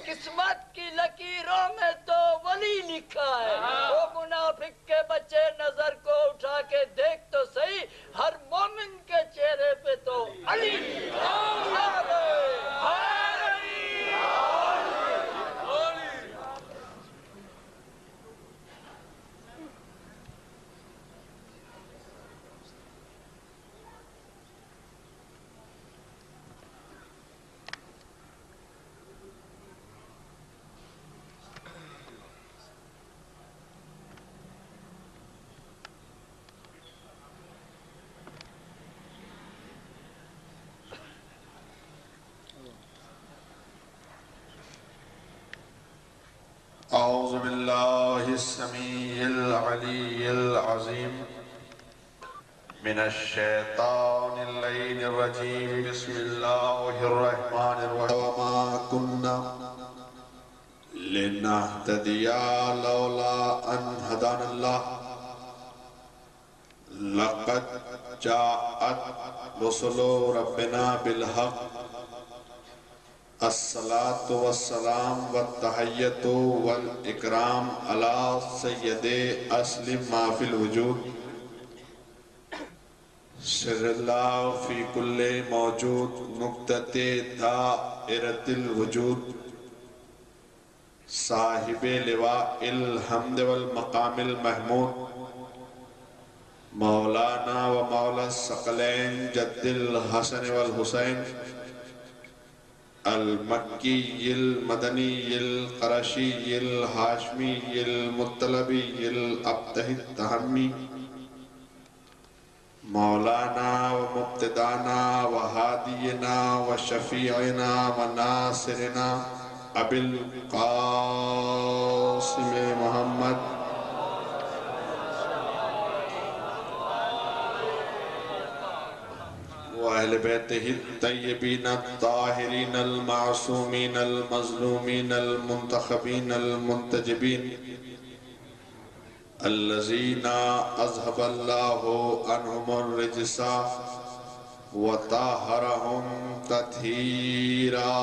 قسمت کی لکیروں میں تو ولی لکھا ہے. وہ منافق کے بچے نظر کو اٹھا کے دیکھ تو صحیح، ہر مومن کے چہرے پہ تو علی لکھا ہے. أعوذ بالله السميع العلي العظيم من الشيطان اللعين الرجيم. بسم الله الرحمن الرحيم. وما كنا لنهتدي لولا أن هدانا الله لقد جاءت رسل ربنا بالحق. الصلاة والسلام والتحية والإكرام على سيد أصل ما في الوجود سر الله في كل موجود نقطة دائرة الوجود صاحب لواء الحمد والمقام المحمود مولانا ومولا الثقلين جد الحسن والحسين المکی المدنی القرشی الحاشمی المطلبی الابتہی التہمی مولانا و مبتدانا و ہادینا و شفیعنا و ناصرنا ابی القاسم محمد وأهل بيته الطيبين الطاهرين المعصومين المظلومين المنتخبين المنتجبين الذين أذهب الله عنهم الرجس وطهرهم تطهيرا.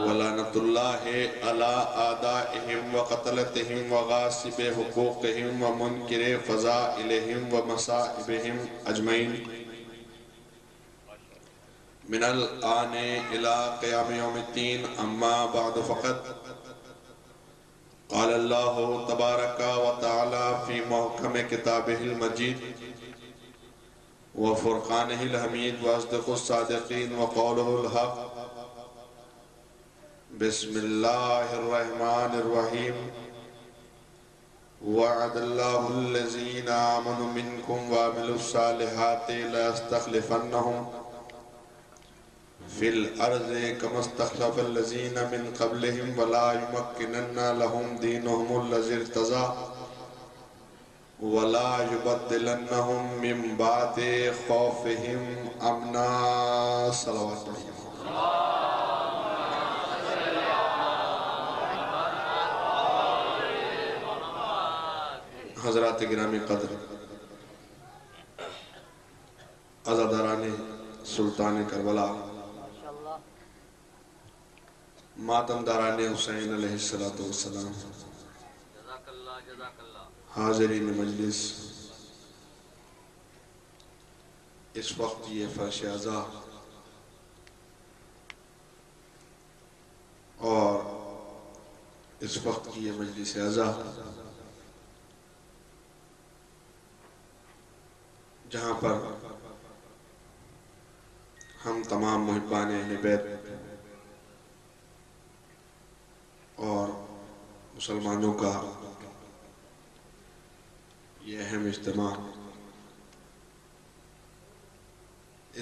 ولعنة الله على أعدائهم وقتلتهم وغاصب حقوقهم ومنكر فضائلهم ومصائبهم أجمعين من الآن إلى قيام يوم الدين. أما بعد فقد قال الله تبارك وتعالى في محكم كتابه المجيد وفرقانه الحميد وأصدق الصادقين وقوله الحق. بسم الله الرحمن الرحيم. وعد الله الذين آمنوا منكم وعملوا الصالحات ليستخلفنهم في الأرض كما استخلف الذين من قبلهم ولا يمكنن لهم دينهم الذي ارتضى ولا يبدلنهم من بعد خوفهم أمنا. صلوات الله. حضرات گرامی قدر، عزاداران سلطان کربلا، ماتمداران حسین علیہ السلام، حاضرین مجلس، اس وقت یہ فرش عزا اور اس وقت کی یہ مجلس عزا جہاں پر ہم تمام محبان اہل بیت اور مسلمانوں کا یہ اہم اجتماع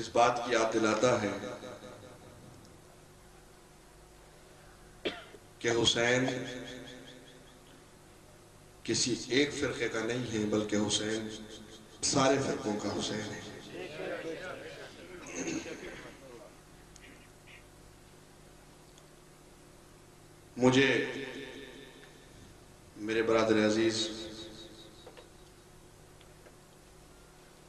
اس بات کی یاد دلاتا ہے کہ حسین کسی ایک فرقے کا نہیں ہے بلکہ حسین سارے فرقوں کا حسین ہے. مجھے میرے برادر عزیز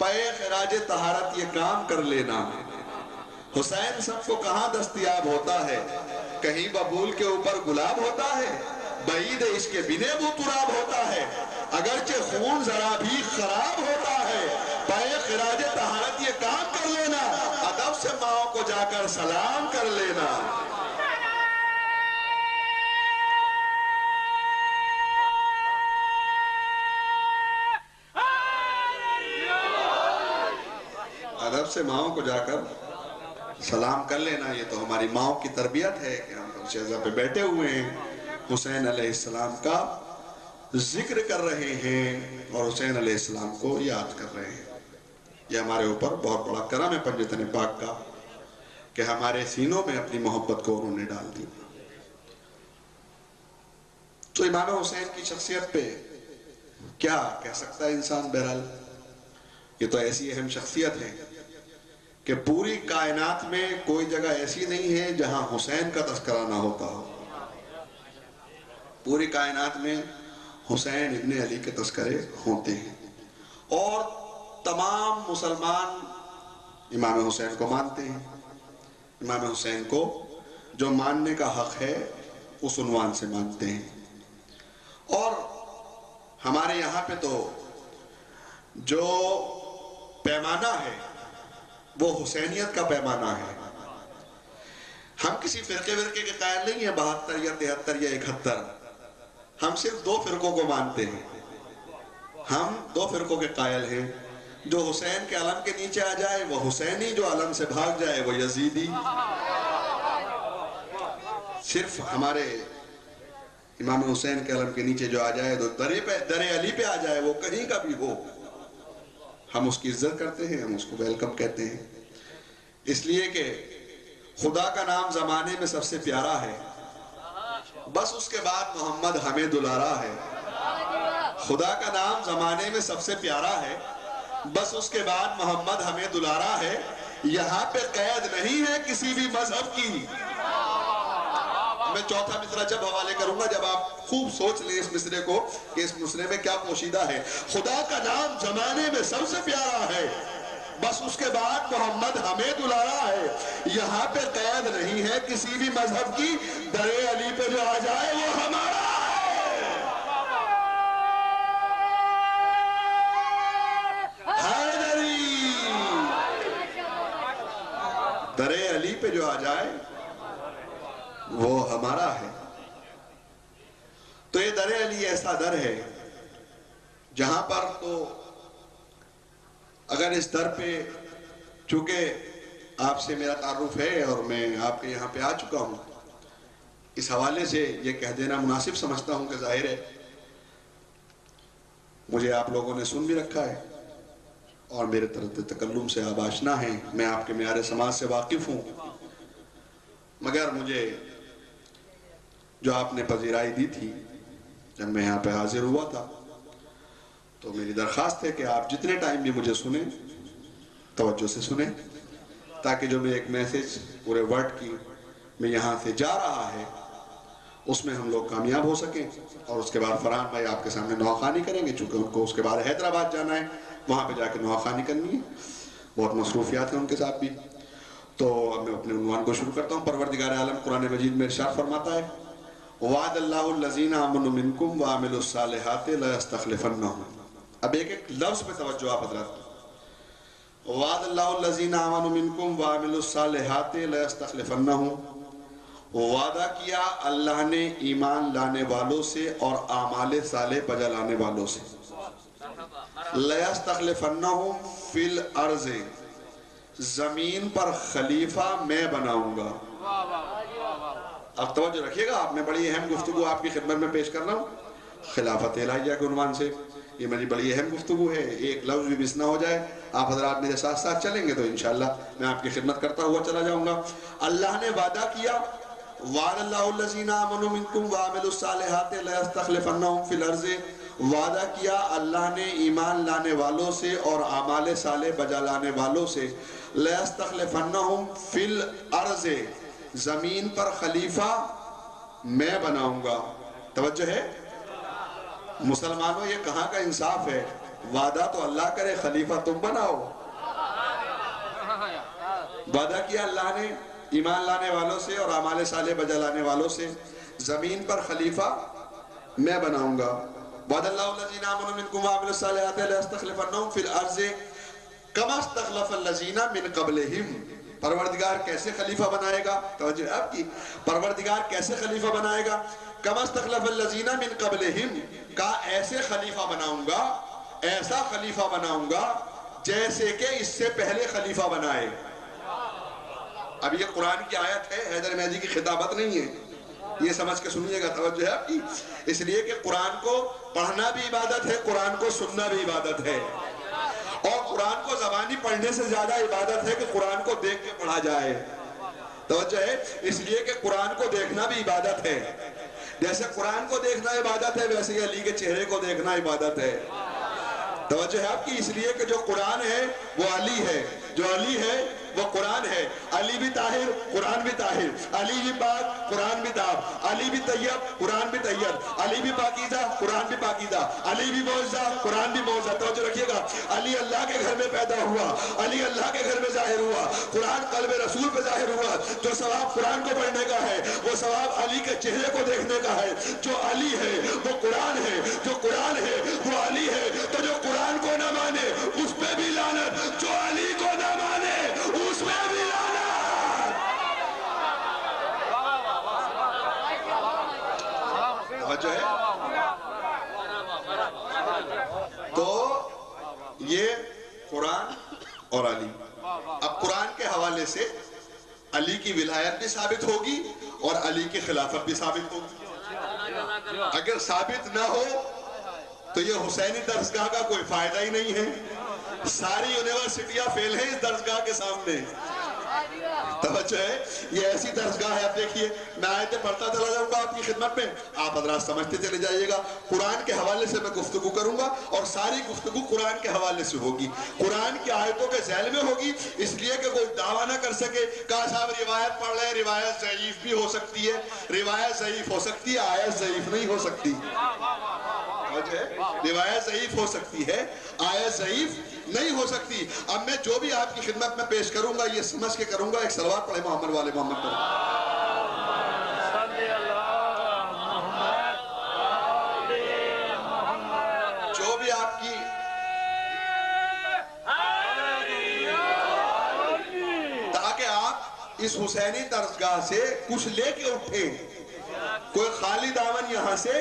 پے خراج طہارت یہ کام کر لینا. حسین سب کو کہاں دستیاب ہوتا ہے؟ کہیں ببول کے اوپر گلاب ہوتا ہے، بعید عشق بنے وہ تراب ہوتا ہے. اگرچہ خون ذرا بھی خراب ہوتا ہے، پے خراج طہارت یہ کام کر لینا، ادب سے ماؤں کو جا کر سلام کر لینا. ادب سے ماؤں کو جا کر سلام کر لینا. یہ تو ہماری ماؤں کی تربیت ہے کہ ہم شہزہ پہ بیٹھے ہوئے ہیں، حسین علیہ السلام کا ذکر کر رہے ہیں اور حسین علیہ السلام کو یاد کر رہے ہیں. یہ ہمارے اوپر بہت بڑا کرم ہے پنجتن پاک کا کہ ہمارے سینوں میں اپنی محبت کو انہوں نے ڈال دی. تو امام حسین کی شخصیت پہ کیا کہہ سکتا ہے انسان؟ بہرحال یہ تو ایسی اہم شخصیت ہے کہ پوری کائنات میں کوئی جگہ ایسی نہیں ہے جہاں حسین کا تذکرہ نہ ہوتا ہو. پوری کائنات میں حسین ابن علی کے تذکرے ہوتے ہیں اور تمام مسلمان امام حسین کو مانتے ہیں. امام حسین کو جو ماننے کا حق ہے اس عنوان سے مانتے ہیں. اور ہمارے یہاں پہ تو جو پیمانہ ہے وہ حسینیت کا پیمانہ ہے. ہم کسی فرقے کے قائل نہیں ہیں 72 یا 73 یا 71. ہم صرف 2 فرقوں کو مانتے ہیں. ہم 2 فرقوں کے قائل ہیں. جو حسین کے علم کے نیچے آ جائے وہ حسینی، جو علم سے بھاگ جائے وہ یزیدی. صرف ہمارے امام حسین کے علم کے نیچے جو آ جائے تو در علی پہ آ جائے، وہ کہیں کا بھی ہو، ہم اس کی عزت کرتے ہیں، ہم اس کو ویلکم کہتے ہیں. اس لیے کہ خدا کا نام زمانے میں سب سے پیارا ہے، بس اس کے بعد محمد ہمیں دلارا ہے. خدا کا نام زمانے میں سب سے پیارا ہے، بس اس کے بعد محمد ہمیں دلارا ہے. یہاں پہ قید نہیں ہے کسی بھی مذہب کی. میں چوتھا مصرع جب حوالے کروں گا، جب آپ خوب سوچ لیں اس مصرے کو کہ اس مصرے میں کیا پوشیدہ ہے. خدا کا نام زمانے میں سب سے پیارا ہے، بس اس کے بعد محمد ہمیں دلارا ہے. یہاں پہ قید نہیں ہے کسی بھی مذہب کی، در علی پہ جو آ جائے وہ ہمارا ہے. حیدری، در علی پہ جو آ جائے وہ ہمارا ہے. تو یہ در علی ایسا در ہے جہاں پر تو اگر اس در پہ، چونکہ آپ سے میرا تعارف ہے اور میں آپ کے یہاں پہ آ چکا ہوں، اس حوالے سے یہ کہہ دینا مناسب سمجھتا ہوں کہ ظاہر ہے مجھے آپ لوگوں نے سن بھی رکھا ہے اور میرے طرز تکلم سے آپ آشنا ہیں، میں آپ کے معیار سماج سے واقف ہوں. مگر مجھے جو آپ نے پذیرائی دی تھی جب میں یہاں پہ حاضر ہوا تھا، تو میری درخواست ہے کہ آپ جتنے ٹائم بھی مجھے سنیں توجہ سے سنیں، تاکہ جو میں ایک میسج پورے ورڈ کی میں یہاں سے جا رہا ہے اس میں ہم لوگ کامیاب ہو سکیں. اور اس کے بعد فرحان بھائی آپ کے سامنے نواخوانی کریں گے، چونکہ ان کو اس کے بعد حیدرآباد جانا ہے، وہاں پہ جا کے نواخوانی کرنی ہے، بہت مصروفیات ہیں ان کے ساتھ بھی. تو اب میں اپنے عنوان کو شروع کرتا ہوں. پروردگار عالم قرآن مجید میں ارشاد فرماتا ہے وعد اللہ الذین آمنوا منکم وعملوا الصالحات لیستخلفنہم. اب ایک ایک لفظ پہ توجہ آپ حضرات. وعد اللہ الذین آمنوا منکم وعملوا الصالحات لیستخلفنہم. وعدہ کیا اللہ نے ایمان لانے والوں سے اور اعمال صالح بجا لانے والوں سے. لیستخلفنہم فی الارض، زمین پر خلیفہ میں بناؤں گا. اب توجہ رکھیے گا، آپ میں بڑی اہم گفتگو آپ کی خدمت میں پیش کر رہا ہوں خلافت الہیہ کے عنوان سے. یہ میری بڑی اہم گفتگو ہے، ایک لفظ بھی مس نہ ہو جائے. آپ حضرات میرے ساتھ ساتھ چلیں گے تو انشاءاللہ میں آپ کی خدمت کرتا ہوا چلا جاؤں گا. اللہ نے وعدہ کیا وعد اللہ الذین آمنوا منکم وعملوا الصالحات لیستخلفنہم فی الارض. وعدہ کیا اللہ نے ایمان لانے والوں سے اور اعمال صالح بجا لانے والوں سے. لیستخلفنہم فی الارض، زمین پر خلیفہ میں بناؤں گا. توجہ ہے مسلمانوں، یہ کہاں کا انصاف ہے وعدہ تو اللہ کرے خلیفہ تم بناؤ. وعدہ کیا اللہ نے ایمان لانے والوں سے اور اعمال صالح بجا لانے والوں سے, زمین پر خلیفہ میں بناؤں گا. وعد اللہ الذین آمنوا منکم وعملوا الصالحات لأستخلفنہم فی الارض کما استخلف الذین من قبلہم. پروردگار کیسے خلیفہ بنائے گا؟ توجہ ہے آپ کی. پروردگار کیسے خلیفہ بنائے گا؟ کما استخلف الذین من قبلہم, کا ایسے خلیفہ بناؤں گا, ایسا خلیفہ بناؤں گا جیسے کہ اس سے پہلے خلیفہ بنائے. اب یہ قرآن کی آیت ہے, حیدر مہدی کی خطابت نہیں ہے, یہ سمجھ کے سنیے گا. توجہ ہے آپ کی. اس لیے کہ قرآن کو پڑھنا بھی عبادت ہے, قرآن کو سننا بھی عبادت ہے, اور قرآن کو زبانی پڑھنے سے زیادہ عبادت ہے کہ قرآن کو دیکھ کے پڑھا جائے. توجہ ہے. اس لیے کہ قرآن کو دیکھنا بھی عبادت ہے. جیسے قرآن کو دیکھنا عبادت ہے ویسے ہی علی کے چہرے کو دیکھنا عبادت ہے. توجہ ہے آپ کی. اس لیے کہ جو قرآن ہے وہ علی ہے, جو علی ہے وہ قرآن ہے. علی بھی طاہر, قرآن بھی طاہر. علی بھی پاک, قرآن بھی پاک. علی بھی طیب, قرآن بھی طیب. علی بھی پاکیزہ, قرآن بھی پاکیزہ. علی بھی معزز, قرآن بھی معزز. توجہ رکھیے گا. علی اللہ کے گھر میں پیدا ہوا, علی اللہ کے گھر میں ظاہر ہوا, قرآن قلب رسول پہ ظاہر ہوا. جو ثواب قرآن کو پڑھنے کا ہے وہ ثواب علی کے چہرے کو دیکھنے کا ہے. جو علی ہے وہ قرآن ہے, جو قرآن ہے وہ علی ہے. تو جو قرآن کو نہ مانے اس پہ بھی لعنت, جو علی کو نہ مانے اس میں بھی لعنت. وجہ ہے. تو یہ قرآن اور علی. اب قرآن کے حوالے سے علی کی ولایت بھی ثابت ہوگی اور علی کی خلافت بھی ثابت ہوگی. اگر ثابت نہ ہو تو یہ حسینی درسگاہ کا کوئی فائدہ ہی نہیں ہے. ساری یونیورسٹیاں فیل ہیں اس درسگاہ کے سامنے. توجہ ہے. یہ ایسی درسگاہ ہے. آپ دیکھیے میں آیتیں پڑھتا چلا جاؤں گا آپ کی خدمت میں, آپ حضرات سمجھتے چلے جائیے گا. قرآن کے حوالے سے میں گفتگو کروں گا اور ساری گفتگو قرآن کے حوالے سے ہوگی, قرآن کی آیتوں کے ذیل میں ہوگی. اس لیے کہ کوئی دعویٰ نہ کر سکے کہ صاحب روایت پڑھ رہے, روایت ضعیف بھی ہو سکتی ہے, روایت ضعیف ہو سکتی ہے, آیت ضعیف نہیں ہو سکتی. روایت ضعیف ہو سکتی ہے, آیت ضعیف نہیں ہو سکتی. اب میں جو بھی آپ کی خدمت میں پیش کروں گا یہ سمجھ کے کروں گا. ایک صلوات پڑھے محمد والے محمد پر. جو بھی آپ کی تاکہ آپ اس حسینی درسگاہ سے کچھ لے کے اٹھیں, کوئی خالی دامن یہاں سے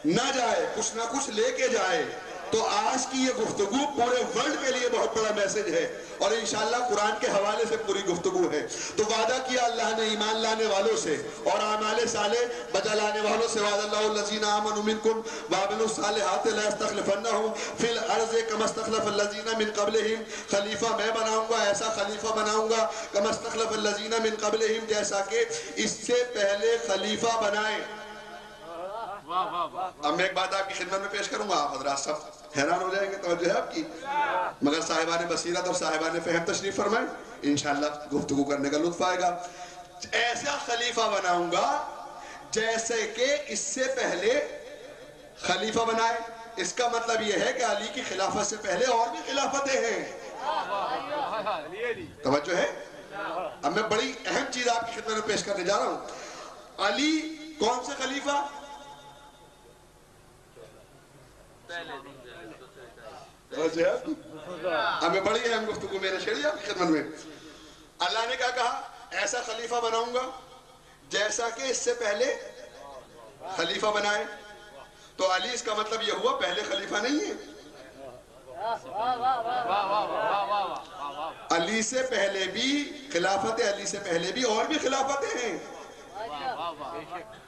نہ جائے, کچھ نہ کچھ لے کے جائے. تو آج کی یہ گفتگو پورے ورلڈ کے لیے بہت بڑا میسج ہے اور انشاءاللہ قرآن کے حوالے سے پوری گفتگو ہے. تو وعدہ کیا اللہ نے ایمان لانے والوں سے اور اعمال صالح بجا لانے والوں سے. وعد اللہ الذین آمنوا منکم وعملوا الصالحات لأستخلفنہم فی الارض کما استخلف الذین من قبلہم. خلیفہ میں بناؤں گا, ایسا خلیفہ بناؤں گا کما استخلف الذین من قبلہم, جیسا کہ اس سے پہلے خلیفہ بنائے. اب میں ایک بات آپ کی خدمت میں پیش کروں گا, آپ حضرات سب حیران ہو جائیں گے. توجہ ہے آپ کی. مگر صاحبان بصیرت اور صاحبان فہم تشریف فرمائیں, انشاءاللہ گفتگو کرنے کا لطف آئے گا. ایسا خلیفہ بناؤں گا جیسے کہ اس سے پہلے خلیفہ بنائے. اس کا مطلب یہ ہے کہ علی کی خلافت سے پہلے اور بھی خلافتیں ہیں. توجہ ہے. اب میں بڑی اہم چیز آپ کی خدمت میں پیش کرنے جا رہا ہوں. علی کون سے خلیفہ؟ ہمیں بڑی اہم گفتگو میرے شیری آپ کی خدمت میں. اللہ نے کیا کہا؟ ایسا خلیفہ بناؤں گا جیسا کہ اس سے پہلے خلیفہ بنائے. تو علی اس کا مطلب یہ ہوا پہلے خلیفہ نہیں ہے. علی سے پہلے بھی خلافت, علی سے پہلے بھی اور بھی خلافتیں ہیں.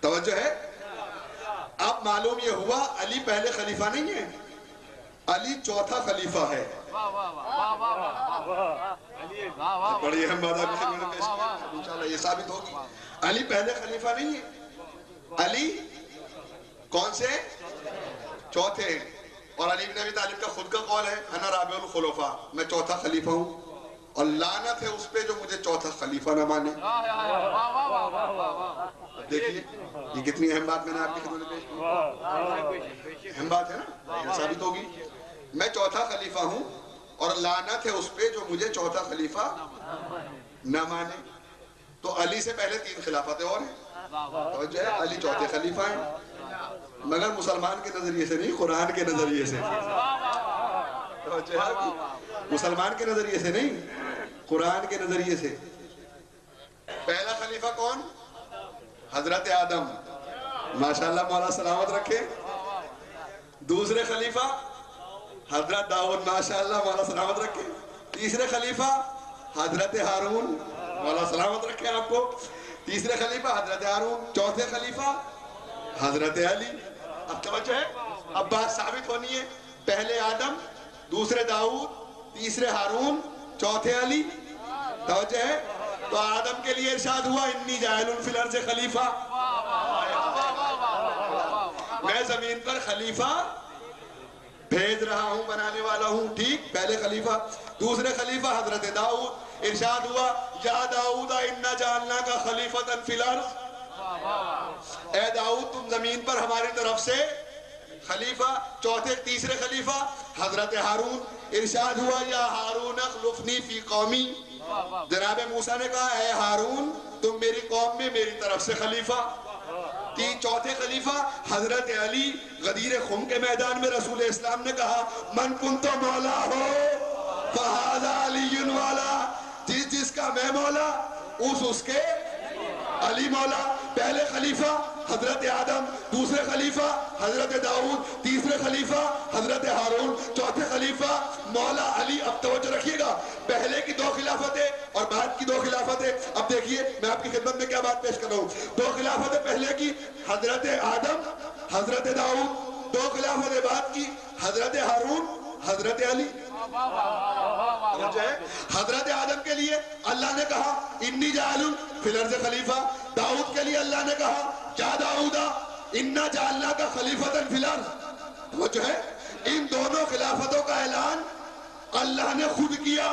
توجہ ہے. اب معلوم یہ ہوا علی پہلے خلیفہ نہیں ہے, علی چوتھا خلیفہ ہے. بڑی اہم بات آپ کی پیش کی, انشاءاللہ یہ ثابت ہوگی. علی پہلے خلیفہ نہیں ہے, علی کون سے چوتھے ہیں. اور علی بن ابی طالب کا خود کا قول ہے انا رابع الخلفاء, میں چوتھا خلیفہ ہوں, اور لعنت ہے اس پہ جو مجھے چوتھا خلیفہ نہ مانے. دیکھیے یہ کتنی اہم بات میں نے آپ کی خدمت میں پیش کی. اہم بات ہے نا, یہ ثابت ہوگی. میں چوتھا خلیفہ ہوں اور لعنت ہے اس پہ جو مجھے چوتھا خلیفہ نہ مانے. تو علی سے پہلے 3 خلافت اور ہیں. توجہ ہے, علی چوتھے خلیفہ ہیں مگر مسلمان کے نظریے سے نہیں, قرآن کے نظریے سے. توجہ ہے, مسلمان کے نظریے سے نہیں, قرآن کے نظریے سے. پہلا خلیفہ کون؟ حضرت آدم, ماشاءاللہ مولا سلامت رکھے. دوسرے خلیفہ حضرت داؤد, ماشاءاللہ مولا سلامت رکھے. تیسرے خلیفہ حضرت ہارون, مولا سلامت رکھے آپ کو. تیسرے خلیفہ حضرت ہارون. چوتھے خلیفہ حضرت علی. اب توجہ ہے, اب بات ثابت ہونی ہے. پہلے آدم, دوسرے داؤد, تیسرے ہارون, چوتھے علی. توجہ ہے. تو آدم کے لیے ارشاد ہوا انی جاعل فی الارض خلیفہ, میں زمین پر خلیفہ بھیج رہا ہوں, بنانے والا ہوں. ٹھیک, پہلے خلیفہ. دوسرے خلیفہ حضرت داؤد, ارشاد ہوا یا داؤد انا جعلناک خلیفۃ فی الارض, اے داؤد تم زمین پر ہماری طرف سے خلیفہ. تیسرے خلیفہ حضرت ہارون, ارشاد ہوا یا ہارون اخلفنی فی قومی, جناب موسیٰ نے کہا اے ہارون تم میری قوم میں میری طرف سے خلیفہ. چوتھے خلیفہ حضرت علی, غدیر خم کے میدان میں رسول اسلام نے کہا من کنت مولا ہو فہذا علی والا, جس کا میں مولا اس کے علی مولا. پہلے خلیفہ حضرت آدم, دوسرے خلیفہ حضرت داؤد, تیسرے خلیفہ حضرت ہارون, چوتھے خلیفہ مولا علی. اب توجہ رکھیے گا, پہلے کی 2 خلافتیں اور بعد کی 2 خلافتیں. اب دیکھیے میں آپ کی خدمت میں کیا بات پیش کر رہا ہوں. 2 خلافتیں پہلے کی حضرت آدم, حضرت داؤد. 2 خلافتیں بعد کی حضرت ہارون, حضرت علی. حضرت آدم کے لیے اللہ نے کہا انی جاعل فی الارض خلیفہ. داؤد کے لیے اللہ نے کہا یا داؤد انا جعلناک خلیفۃ فی الارض. وہ جو ہے ان دونوں خلافتوں کا اعلان اللہ نے خود کیا.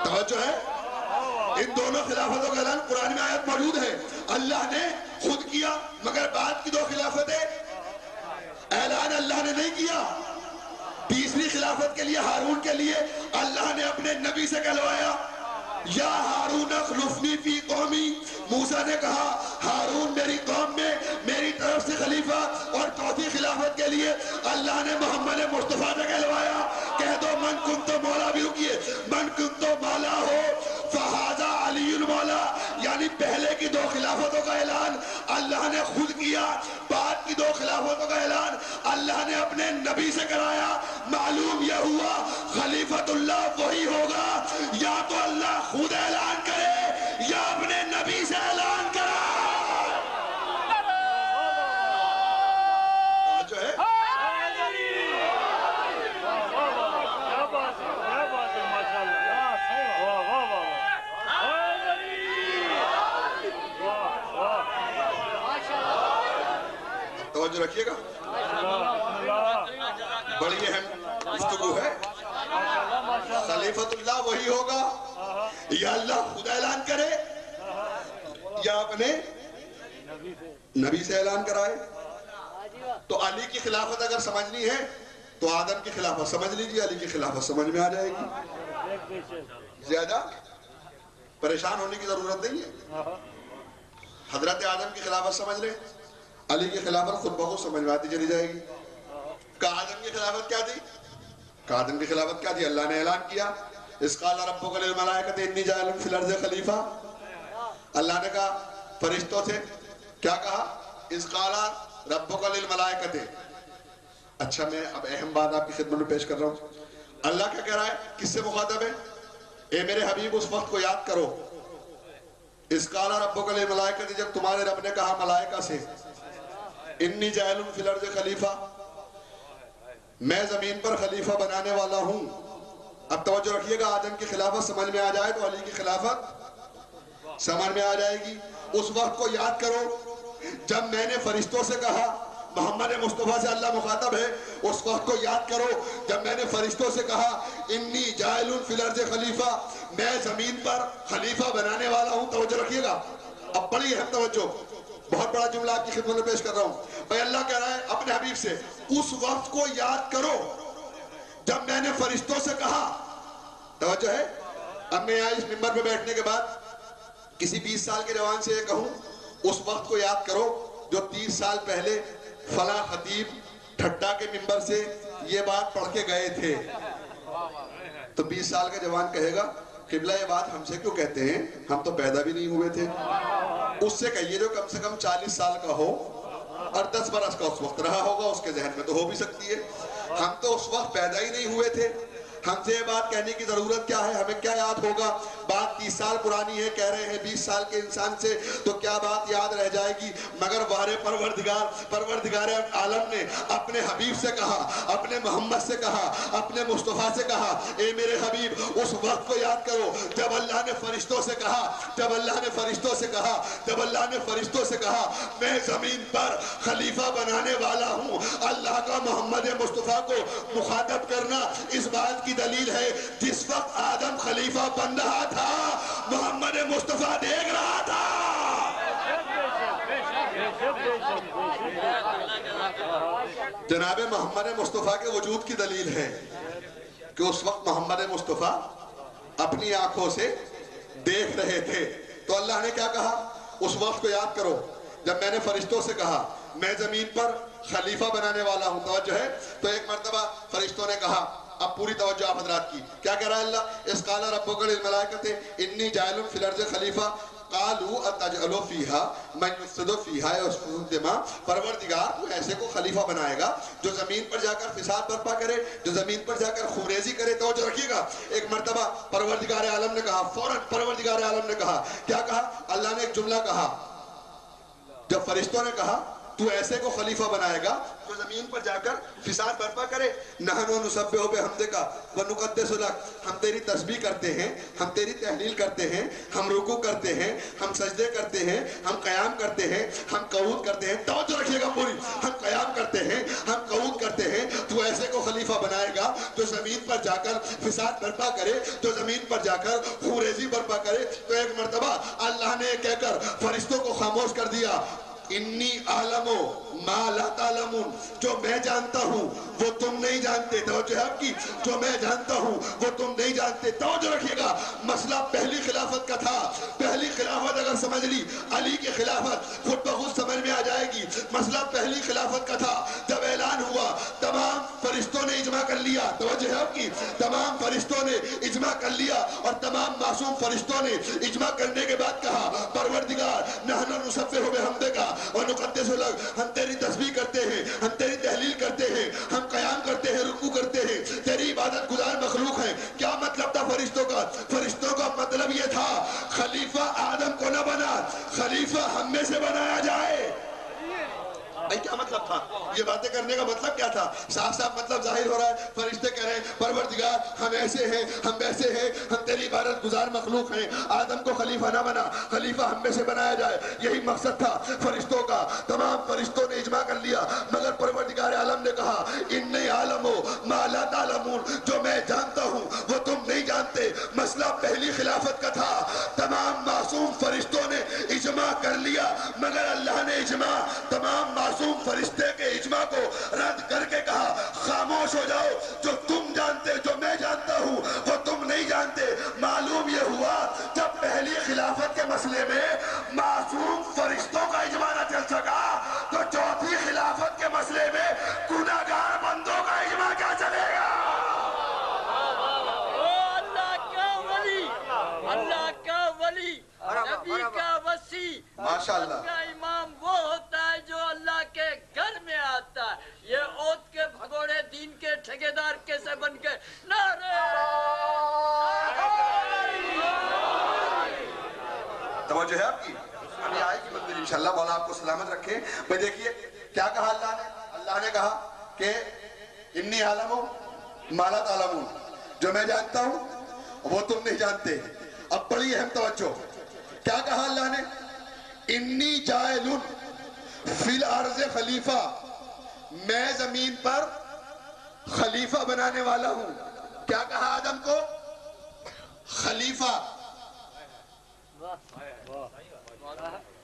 توجہ ہے, ان دونوں خلافتوں کا اعلان قرآن میں آیت موجود ہے, اللہ نے خود کیا. مگر بعد کی 2 خلافتیں اعلان اللہ نے نہیں کیا. تیسری خلافت کے لیے ہارون کے لیے اللہ نے اپنے نبی سے کہلوایا یا ہارون اخلفنی فی قومی. موسیٰ نے کہا ہارون میری قوم میں میری طرف سے خلیفہ. اور چوتھی خلافت کے لیے اللہ نے محمد مصطفیٰ سے کہلوایا کہہ دو من کنت مولا, بھی رکیے, من کنت مولا ہو فہذا علی مولا. یعنی پہلے کی 2 خلافتوں کا اعلان اللہ نے خود کیا, بعد کی 2 خلافتوں کا اعلان اللہ نے اپنے نبی سے کرایا. معلوم یہ ہوا خلیفۃ اللہ وہی ہوگا یا تو اللہ خود اعلان کرے یا اپنے نبی سے اعلان کرائے. جو ہے توجہ رکھیے گا, بڑی اہم گفتگو ہے. خلیفۃ اللہ وہی ہوگا یا اللہ خود اعلان کرے یا اپنے نبی سے اعلان کرائے. تو علی کی خلافت اگر سمجھنی ہے تو آدم کی خلافت سمجھ لیجیے, علی کی خلافت سمجھ میں آ جائے گی. زیادہ پریشان ہونے کی ضرورت نہیں ہے. حضرت آدم کی خلافت سمجھ لیں, علی کی خلافت خود بخود سمجھ میں آتی چلی جائے گی. آدم کی خلافت کیا تھی؟ آدم کی خلافت کیا تھی؟ اللہ نے اعلان کیا اذ قال ربک للملائکۃ انی جاعل فی الارض خلیفہ. اللہ نے کہا فرشتوں سے, کیا کہا؟ اذ قال ربک للملائکۃ. اچھا میں اب اہم بات آپ کی خدمت میں پیش کر رہا ہوں. اللہ کیا کہہ رہا ہے, کس سے مخاطب ہے؟ اے میرے حبیب اس وقت کو یاد کرو اذ قال ربک للملائکۃ, جب تمہارے رب نے کہا ملائکہ سے انی جاعل فی الارض خلیفہ, میں زمین پر خلیفہ بنانے والا ہوں. اب توجہ رکھیے گا, آدم کی خلافت سمجھ میں آ جائے تو علی کی خلافت سمجھ میں آ جائے گی. اس وقت کو یاد کرو جب میں نے فرشتوں سے کہا, محمد مصطفیٰ سے اللہ مخاطب ہے, اس وقت کو یاد کرو جب میں نے فرشتوں سے کہا انی جاعل فی الارض خلیفہ, میں زمین پر خلیفہ بنانے والا ہوں. توجہ رکھیے گا, اب بڑی اہم توجہ, بہت بڑا جملہ آپ کی خدمت میں پیش کر رہا ہوں بھائی اللہ کہہ رہا ہے اپنے حبیب سے اس وقت کو یاد کرو جب میں نے فرشتوں سے کہا. توجہ ہے. اب میں یہاں اس ممبر پہ بیٹھنے کے بعد کسی 20 سال کے جوان سے یہ کہوں اس وقت کو یاد کرو جو 30 سال پہلے فلاں خطیب ٹھٹا کے ممبر سے یہ بات پڑھ کے گئے تھے, تو 20 سال کا جوان کہے گا قبلہ یہ بات ہم سے کیوں کہتے ہیں, ہم تو پیدا بھی نہیں ہوئے تھے. اس سے کہیے جو کم سے کم 40 سال کا ہو اور 10 برس کا اس وقت رہا ہوگا, اس کے ذہن میں تو ہو بھی سکتی ہے. ہم تو اس وقت پیدا ہی نہیں ہوئے تھے, ہم سے یہ بات کہنے کی ضرورت کیا ہے, ہمیں کیا یاد ہوگا. بات 30 سال پرانی ہے, کہہ رہے ہیں 20 سال کے انسان سے تو کیا بات یاد رہ جائے گی. مگر وارے پروردگار عالم نے اپنے حبیب سے کہا, اپنے محمد سے کہا, اپنے مصطفیٰ سے کہا اے میرے حبیب اس وقت کو یاد کرو جب اللہ نے فرشتوں سے کہا, جب اللہ نے فرشتوں سے کہا, جب اللہ نے فرشتوں سے کہا میں زمین پر خلیفہ بنانے والا ہوں. اللہ کا محمد مصطفیٰ کو مخاطب کرنا اس بات کی دلیل ہے جس وقت آدم خلیفہ بن رہا تھا محمد مصطفیٰ دیکھ رہا تھا. جناب محمد مصطفیٰ کے وجود کی دلیل ہے کہ اس وقت محمد مصطفیٰ اپنی آنکھوں سے دیکھ رہے تھے. تو اللہ نے کیا کہا اس وقت کو یاد کرو جب میں نے فرشتوں سے کہا میں زمین پر خلیفہ بنانے والا ہوں. توجہ ہے. تو ایک مرتبہ فرشتوں نے کہا, اب پوری توجہ آپ حضرات کی, کیا کہہ رہا ہے اللہ, اس قال ربک للملائکۃ انی جاعل فی الارض خلیفہ قالوا اتجعل فیہا من یفسد فیہا ویسفک الدماء. پروردگار تو ایسے کو خلیفہ بنائے گا جو زمین پر جا کر فساد برپا کرے, جو زمین پر جا کر خونریزی کرے. توجہ رکھیے گا. ایک مرتبہ پروردگار عالم نے کہا, فوراً پروردگار عالم نے کہا, کیا کہا اللہ نے, ایک جملہ کہا جب فرشتوں نے کہا تو ایسے کو خلیفہ بنائے گا جو زمین پر جا کر فساد برپا کرے. نحن نسبح بحمدک ونقدس لک, ہم تیری تسبیح کرتے ہیں, ہم تیری تحلیل کرتے ہیں, ہم رکوع کرتے ہیں, ہم سجدے کرتے ہیں, ہم قیام کرتے ہیں, ہم قعود کرتے ہیں. توجہ رکھیے گا پوری. ہم قیام کرتے ہیں, ہم قعود کرتے ہیں. تو ایسے کو خلیفہ بنائے گا جو زمین پر جا کر فساد برپا کرے, جو زمین پر جا کر خونریزی برپا کرے. تو ایک مرتبہ اللہ نے کہہ کر فرشتوں کو خاموش کر دیا, انی اعلم ما لا تعلمون, جو میں جانتا ہوں وہ تم نہیں جانتے. توجہ ہے آپ کی, جو میں جانتا ہوں وہ تم نہیں جانتے. توجہ رکھیے گا. مسئلہ پہلی خلافت کا تھا. پہلی خلافت اگر سمجھ لی علی کی خلافت خود بخود سمجھ میں آ جائے گی. مسئلہ پہلی خلافت کا تھا. جب اعلان ہوا تمام فرشتوں نے اجماع کر لیا. توجہ ہے آپ کی, تمام فرشتوں نے اجماع کر لیا اور تمام معصوم فرشتوں نے اجماع کرنے کے بعد کہا پروردگار نحن نسبح بحمدک ونقدس لک, ہم تیری تسبیح کرتے ہیں, ہم تیری تحلیل کرتے ہیں, ہم قیام کرتے ہیں, رکوع کرتے ہیں, تیری عبادت گزار مخلوق ہیں. کیا مطلب تھا فرشتوں کا؟ فرشتوں کا مطلب یہ تھا خلیفہ آدم کو نہ بنا, خلیفہ ہم میں سے بنایا جائے. بھائی کیا مطلب تھا؟ یہ باتیں کرنے کا مطلب کیا تھا؟ صاف صاف مطلب ظاہر ہو رہا ہے. فرشتے کہہ رہے ہیں پروردگار ہم ایسے ہیں, ہم ویسے ہیں, ہم تیری عبادت گزار مخلوق ہیں, آدم کو خلیفہ نہ بنا, خلیفہ ہم میں سے بنایا جائے. یہی مقصد تھا فرشتوں کا. تمام فرشتوں نے اجماع کر لیا مگر پروردگار عالم نے کہا انی اعلم ما لا تعلمون, جو میں جانتا ہوں وہ تم نہیں جانتے. مسئلہ پہلی خلافت کا تھا. تمام معصوم فرشتوں نے اجماع کر لیا مگر اللہ نے اجماع تمام معصوم فرشتے کے اجماع کو رد کر کے کہا خاموش ہو جاؤ, جو تم جانتے, جو میں جانتا ہوں وہ تم نہیں جانتے. معلوم یہ ہوا جب پہلی خلافت کے مسئلے میں معصوم فرشتوں کا اجماع نہ چل سکا تو چوتھی خلافت کے مسئلے میں گناہگار بندوں کا اجماع کیا چلے گا. اللہ کا ولی, اللہ کا ولی, نبی کا وسیع, ماشاءاللہ کا امام وہ ہوتا ہے جو اللہ کے گھر میں آتا ہے. یہ اوت کے بھگوڑے دین کے ٹھیکیدار کیسے بن کے نعرے. توجہ ہے آپ کی, ابھی آئے گی منزل انشاءاللہ, مولا آپ کو سلامت رکھے. بھئی دیکھیے کیا کہا اللہ نے, اللہ نے کہا کہ انی عالم ما لا تعلمون, جو میں جانتا ہوں وہ تم نہیں جانتے. اب بڑی اہم توجہ, کیا کہا اللہ نے انی جاعل فی الارض خلیفہ, میں زمین پر خلیفہ بنانے والا ہوں. کیا کہا آدم کو؟ خلیفہ.